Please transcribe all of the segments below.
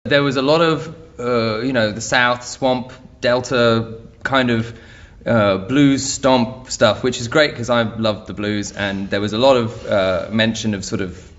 There was a lot of, the South, swamp, Delta kind of blues stomp stuff, which is great because I loved the blues, and there was a lot of mention of sort of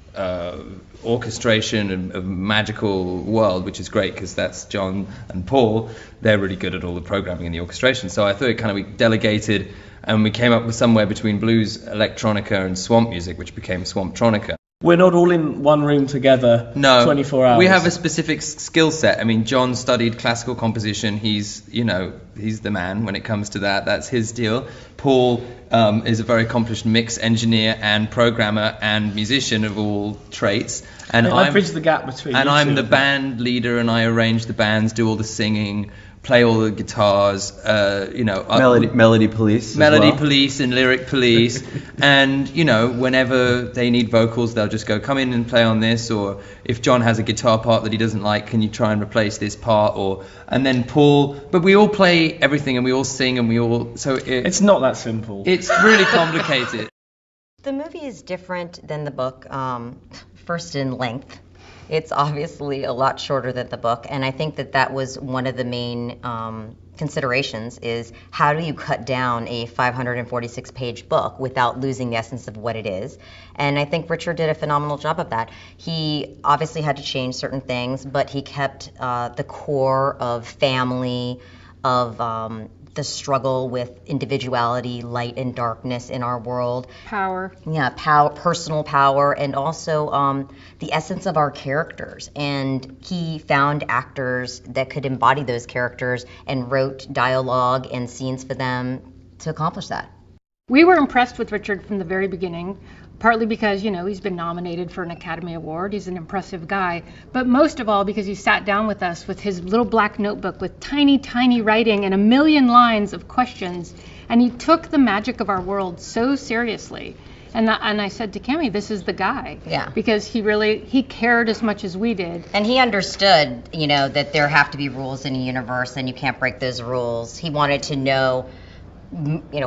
orchestration and a magical world, which is great because that's John and Paul. They're really good at all the programming and the orchestration. So I thought we delegated, and we came up with somewhere between blues, electronica, and swamp music, which became Swamptronica. We're not all in one room together. No, 24 hours. We have a specific skill set. I mean, John studied classical composition. He's the man when it comes to that. That's his deal. Paul is a very accomplished mix engineer and programmer and musician of all traits. And I bridge the gap between. And I'm the band leader, and I arrange the bands, do all the singing, play all the guitars, melody police and lyric police. And whenever they need vocals, they'll just go, come in and play on this, or if John has a guitar part that he doesn't like, can you try and replace this part? And then Paul, but we all play everything, and we all sing, and we all, so it's not that simple. It's really complicated. The movie is different than the book, first in length. It's obviously a lot shorter than the book, and I think that was one of the main considerations, is how do you cut down a 546-page book without losing the essence of what it is? And I think Richard did a phenomenal job of that. He obviously had to change certain things, but he kept the core of family, of the struggle with individuality, light and darkness in our world. Power. Yeah, personal power, and also the essence of our characters. And he found actors that could embody those characters and wrote dialogue and scenes for them to accomplish that. We were impressed with Richard from the very beginning, partly because, he's been nominated for an Academy Award. He's an impressive guy. But most of all because he sat down with us with his little black notebook with tiny, tiny writing and a million lines of questions. And he took the magic of our world so seriously. And I said to Cami, this is the guy. Yeah. Because he cared as much as we did. And he understood, that there have to be rules in a universe and you can't break those rules. He wanted to know,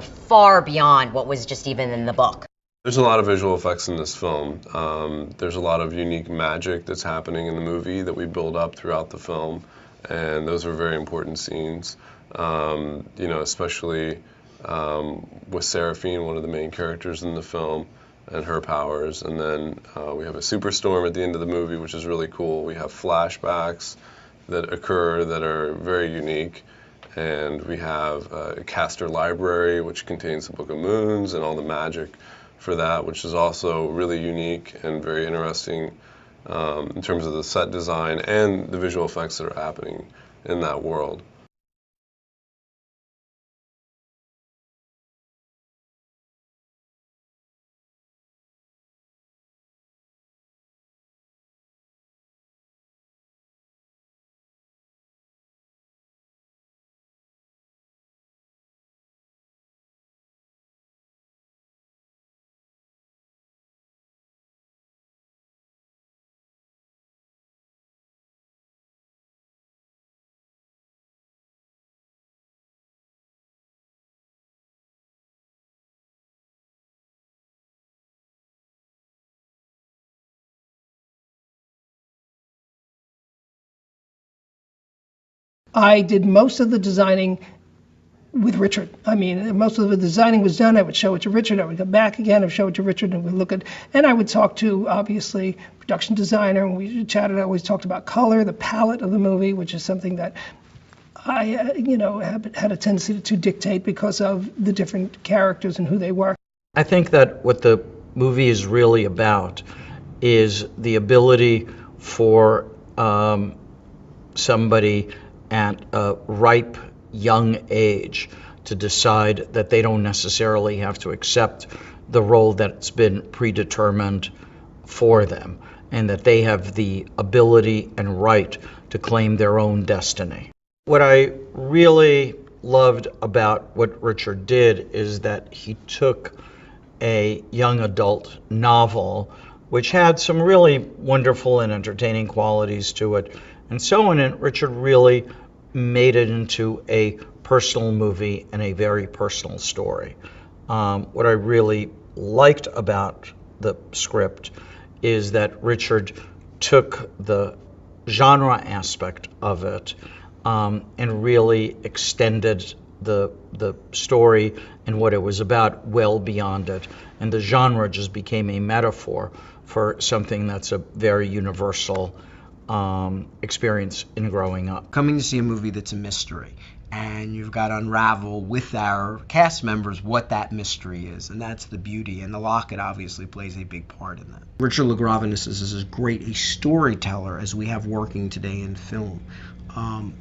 far beyond what was just even in the book. There's a lot of visual effects in this film. There's a lot of unique magic that's happening in the movie that we build up throughout the film, and those are very important scenes. Especially with Seraphine, one of the main characters in the film, and her powers. And then we have a superstorm at the end of the movie, which is really cool. We have flashbacks that occur that are very unique. And we have a Castor library, which contains the Book of Moons and all the magic for that, which is also really unique and very interesting in terms of the set design and the visual effects that are happening in that world. I did most of the designing with Richard. I mean, most of the designing was done. I would show it to Richard. I would come back again and show it to Richard, and we'd look at, and I would talk to, obviously, production designer, and we chatted. I always talked about color, the palette of the movie, which is something that I, had a tendency to dictate because of the different characters and who they were. I think that what the movie is really about is the ability for somebody at a ripe young age to decide that they don't necessarily have to accept the role that's been predetermined for them, and that they have the ability and right to claim their own destiny. What I really loved about what Richard did is that he took a young adult novel, which had some really wonderful and entertaining qualities to it, and so in it, Richard really made it into a personal movie and a very personal story. What I really liked about the script is that Richard took the genre aspect of it, and really extended the story and what it was about well beyond it. And the genre just became a metaphor for something that's a very universal experience in growing up. Coming to see a movie that's a mystery, and you've got to unravel with our cast members what that mystery is, and that's the beauty, and the locket obviously plays a big part in that. Richard LaGraveness is as great a storyteller as we have working today in film.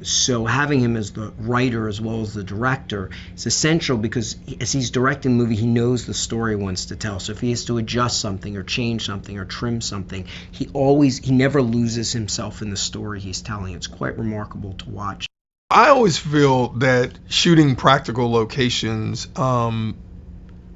So having him as the writer as well as the director is essential, because as he's directing the movie, he knows the story he wants to tell. So if he has to adjust something or change something or trim something, he never loses himself in the story he's telling. It's quite remarkable to watch. I always feel that shooting practical locations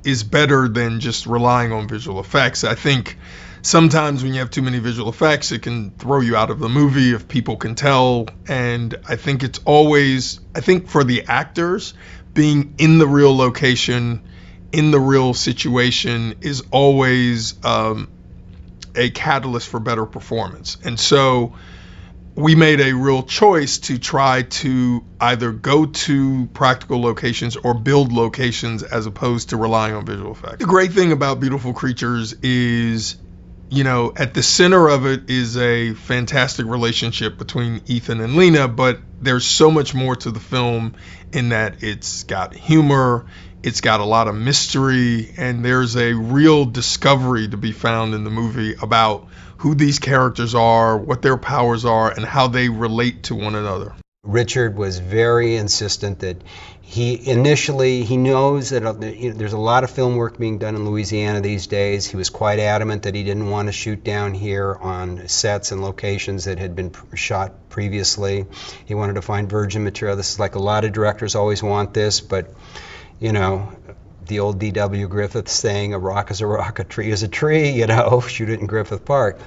is better than just relying on visual effects. I think sometimes when you have too many visual effects, it can throw you out of the movie if people can tell. And I think for the actors, being in the real location, in the real situation is always a catalyst for better performance. And so we made a real choice to try to either go to practical locations or build locations as opposed to relying on visual effects. The great thing about Beautiful Creatures is, at the center of it is a fantastic relationship between Ethan and Lena, but there's so much more to the film in that it's got humor, it's got a lot of mystery, and there's a real discovery to be found in the movie about who these characters are, what their powers are, and how they relate to one another. Richard was very insistent that he knows that there's a lot of film work being done in Louisiana these days. He was quite adamant that he didn't want to shoot down here on sets and locations that had been shot previously. He wanted to find virgin material. This is like a lot of directors always want this, but the old D.W. Griffith saying, a rock is a rock, a tree is a tree, shoot it in Griffith Park.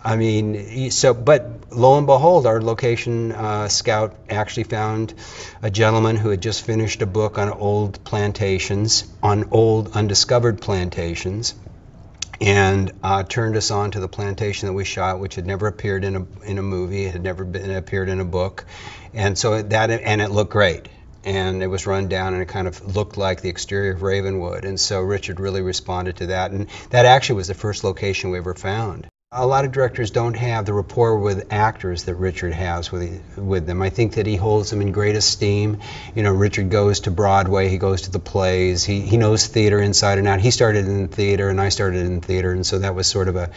But lo and behold, our location scout actually found a gentleman who had just finished a book on old plantations, on old undiscovered plantations, and turned us on to the plantation that we shot, which had never appeared in a movie, it had never appeared in a book, and it looked great. And it was run down, and it kind of looked like the exterior of Ravenwood. And so Richard really responded to that, and that actually was the first location we ever found. A lot of directors don't have the rapport with actors that Richard has with them. I think that he holds them in great esteem. Richard goes to Broadway, he goes to the plays, he knows theater inside and out. He started in theater and I started in theater, and so that was sort of a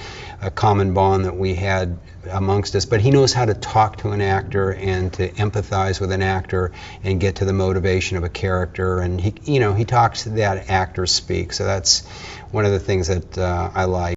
common bond that we had amongst us. But he knows how to talk to an actor and to empathize with an actor and get to the motivation of a character, and he talks to that actor speak. So that's one of the things that I like.